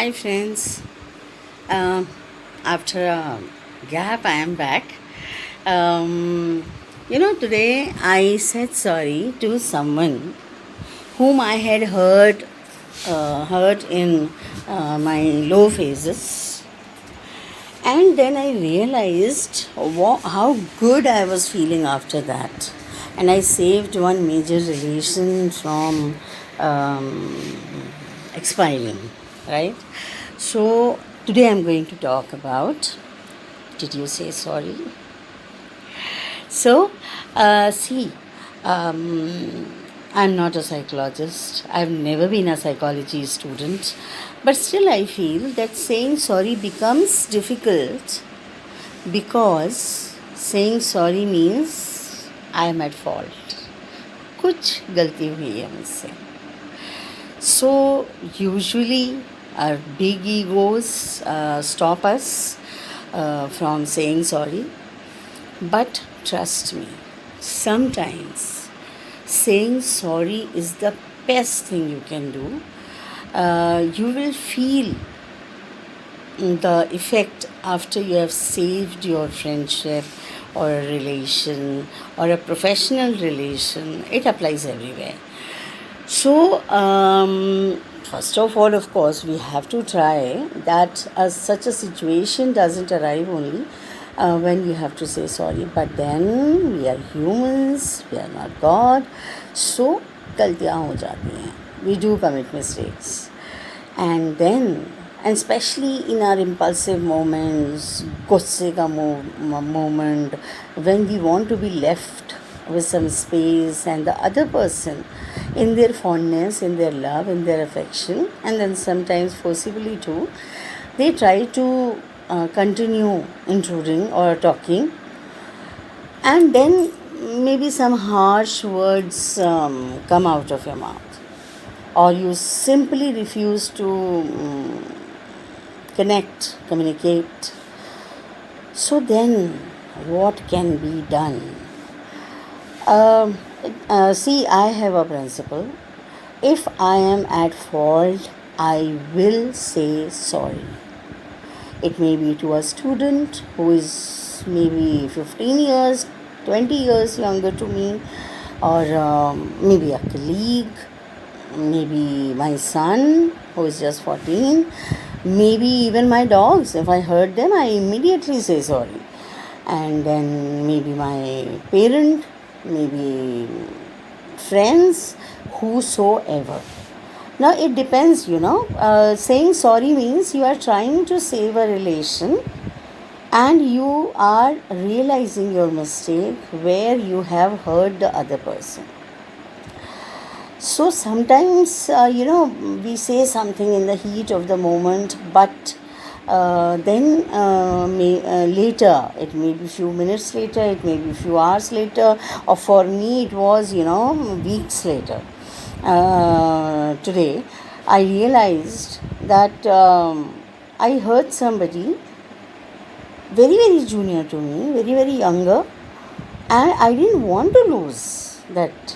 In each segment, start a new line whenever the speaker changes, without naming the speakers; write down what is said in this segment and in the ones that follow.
Hi friends. Um, After a gap, I am back. Today I said sorry to someone whom I had hurt in my low phases, and then I realized how good I was feeling after that, and I saved one major relation from um, expiring, right? So, today I'm going to talk about did you say sorry? So, see, um, I'm not a psychologist. I've never been a psychology student. But still, I feel that saying sorry becomes difficult because saying sorry means I am at fault. कुछ गलती हुई है मुझसे. So, usually, our big egos stop us from saying sorry. But trust me, sometimes saying sorry is the best thing you can do. You will feel the effect after you have saved your friendship or a relation or a professional relation. It applies everywhere. So, first of all, of course, we have to try that such a situation doesn't arrive only when you have to say sorry. But then we are humans, we are not God. So, गलतियाँ हो जाती हैं. We do commit mistakes. And then, and especially in our impulsive moments, गुस्से का moment, when we want to be left with some space and the other person in their fondness, in their love, in their affection, and then sometimes forcibly too, they try to continue intruding or talking, and then maybe some harsh words come out of your mouth, or you simply refuse to communicate. So then, what can be done? See, I have a principle. If I am at fault, I will say sorry. It may be to a student who is maybe 15 years, 20 years younger to me, or maybe a colleague, maybe my son who is just 14, maybe even my dogs. If I hurt them, I immediately say sorry. And then maybe my parent, maybe friends, whosoever. Now it depends, saying sorry means you are trying to save a relation and you are realizing your mistake where you have hurt the other person. So sometimes, we say something in the heat of the moment, but then later, it may be few minutes later, it may be few hours later, or for me it was, weeks later. Today, I realized that I hurt somebody very, very junior to me, very, very younger, and I didn't want to lose that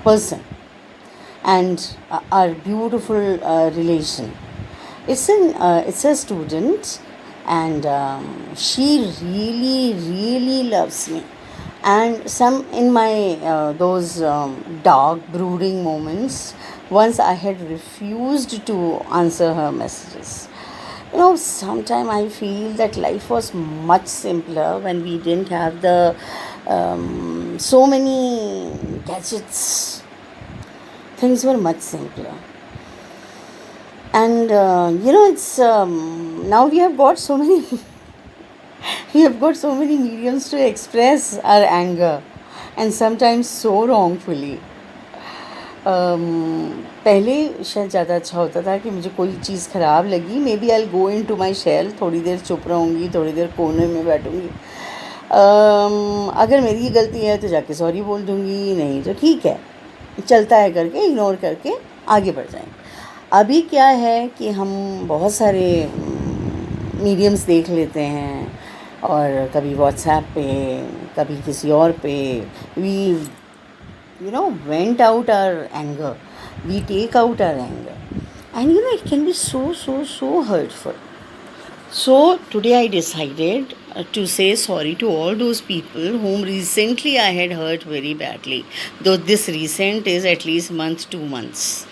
person and our beautiful relation. It's a student, and she really, really loves me. And some in my those dark brooding moments, once I had refused to answer her messages. Sometimes I feel that life was much simpler when we didn't have the so many gadgets. Things were much simpler. And it's now we have got so many we have got so many mediums to express our anger, and sometimes so wrongfully. पहले शायद ज़्यादा अच्छा होता था कि मुझे कोई चीज़ ख़राब लगी, maybe I go into my shell, थोड़ी देर चुप रहूँगी, थोड़ी देर कोने में बैठूँगी. अगर मेरी गलती है तो जाके सॉरी बोल दूँगी, नहीं तो ठीक है, चलता है करके इग्नोर करके आगे बढ़ जाएंगे. अभी क्या है कि हम बहुत सारे मीडियम्स देख लेते हैं, और कभी व्हाट्सएप पे, कभी किसी और पे, we went out our anger, we take out our anger. And it can be so hurtful. So today I decided to say sorry to all those people whom recently I had hurt very badly. Though this recent is at least month, 2 months.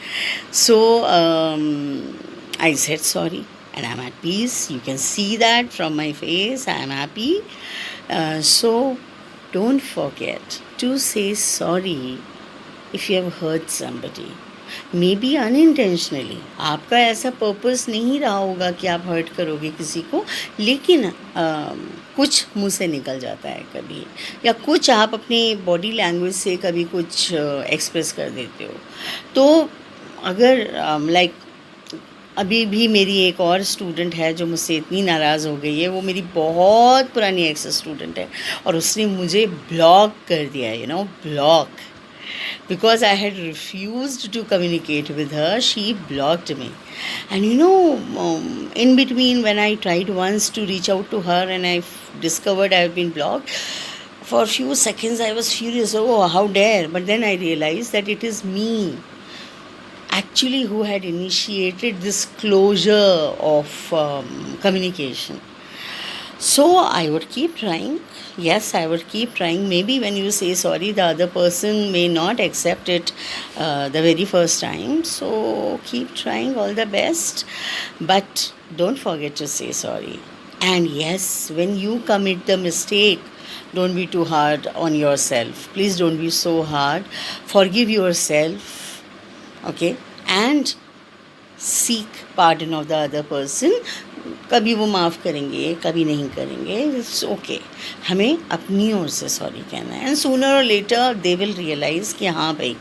So I said sorry and I'm at peace. You can see that from my face. I am happy. So don't forget to say sorry if you have hurt somebody. May be unintentionally, आपका ऐसा purpose नहीं रहा होगा कि आप hurt करोगे किसी को, लेकिन कुछ मुंह से निकल जाता है कभी, या कुछ आप अपनी बॉडी लैंग्वेज से कभी कुछ एक्सप्रेस कर देते हो. तो अगर लाइक अभी भी मेरी एक और स्टूडेंट है जो मुझसे इतनी नाराज़ हो गई है, वो मेरी बहुत पुरानी एक्स स्टूडेंट है, और उसने मुझे ब्लॉक कर दिया है, block. Because I had refused to communicate with her, she blocked me. And in between, when I tried once to reach out to her and I discovered I have been blocked, for a few seconds I was furious. Oh, how dare. But then I realized that it is me actually who had initiated this closure of communication. So I would keep trying. Yes, I would keep trying. Maybe when you say sorry, the other person may not accept it the very first time. So keep trying. All the best. But don't forget to say sorry. And yes, when you commit the mistake, don't be too hard on yourself. Please don't be so hard. Forgive yourself. Okay? And seek pardon of the other person. कभी वो माफ़ करेंगे, कभी नहीं करेंगे. It's okay. हमें अपनी ओर से सॉरी कहना है. एंड सूनर और लेटर दे विल रियलाइज़ कि हाँ भाई,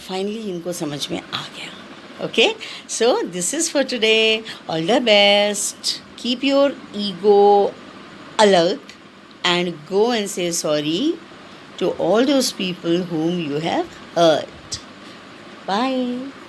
फाइनली इनको समझ में आ गया. Okay, so this is for today. All the best. Keep your ego alert and go and से sorry to all those people whom you have hurt. Bye.